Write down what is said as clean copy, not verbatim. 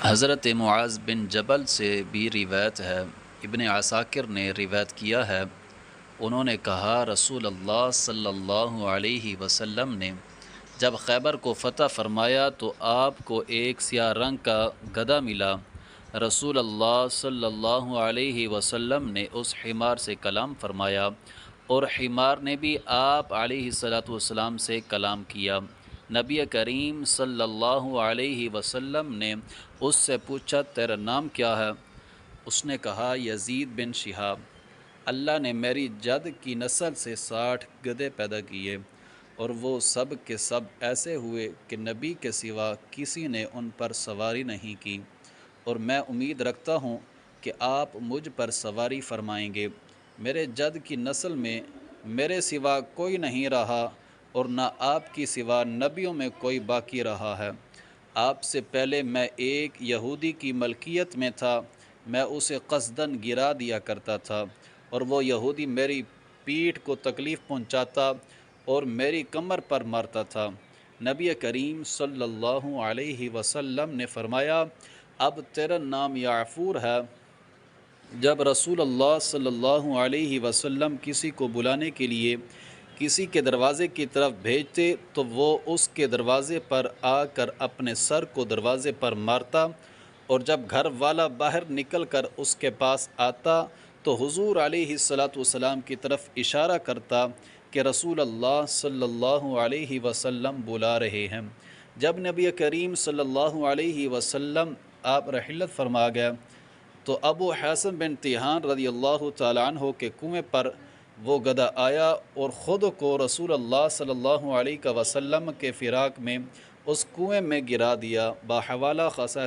حضرت معاذ بن جبل سے بھی روایت ہے، ابن عساکر نے روایت کیا ہے، انہوں نے کہا رسول اللہ صلی اللہ علیہ وسلم نے جب خیبر کو فتح فرمایا تو آپ کو ایک سیاہ رنگ کا گدھا ملا۔ رسول اللہ صلی اللہ علیہ وسلم نے اس حمار سے کلام فرمایا اور حمار نے بھی آپ علیہ والسلام سے کلام کیا۔ نبی کریم صلی اللہ علیہ وسلم نے اس سے پوچھا تیرا نام کیا ہے؟ اس نے کہا یزید بن شہاب۔ اللہ نے میری جد کی نسل سے 60 گدھے پیدا کیے اور وہ سب کے سب ایسے ہوئے کہ نبی کے سوا کسی نے ان پر سواری نہیں کی، اور میں امید رکھتا ہوں کہ آپ مجھ پر سواری فرمائیں گے۔ میرے جد کی نسل میں میرے سوا کوئی نہیں رہا اور نہ آپ کی سوا نبیوں میں کوئی باقی رہا ہے۔ آپ سے پہلے میں ایک یہودی کی ملکیت میں تھا، میں اسے قصداً گرا دیا کرتا تھا اور وہ یہودی میری پیٹھ کو تکلیف پہنچاتا اور میری کمر پر مارتا تھا۔ نبی کریم صلی اللہ علیہ وسلم نے فرمایا اب تیرا نام یعفور ہے۔ جب رسول اللہ صلی اللہ علیہ وسلم کسی کو بلانے کے لیے کسی کے دروازے کی طرف بھیجتے تو وہ اس کے دروازے پر آ کر اپنے سر کو دروازے پر مارتا، اور جب گھر والا باہر نکل کر اس کے پاس آتا تو حضور علیہ السلام کی طرف اشارہ کرتا کہ رسول اللہ صلی اللہ علیہ وسلم بلا رہے ہیں۔ جب نبی کریم صلی اللہ علیہ وسلم آپ رحلت فرما گیا تو ابو حیثم بن تیہان رضی اللہ تعالیٰ عنہ کے کنویں پر وہ گدھا آیا اور خود کو رسول اللہ صلی اللہ علیہ وسلم کے فراق میں اس کنویں میں گرا دیا۔ باحوالہ خاصہ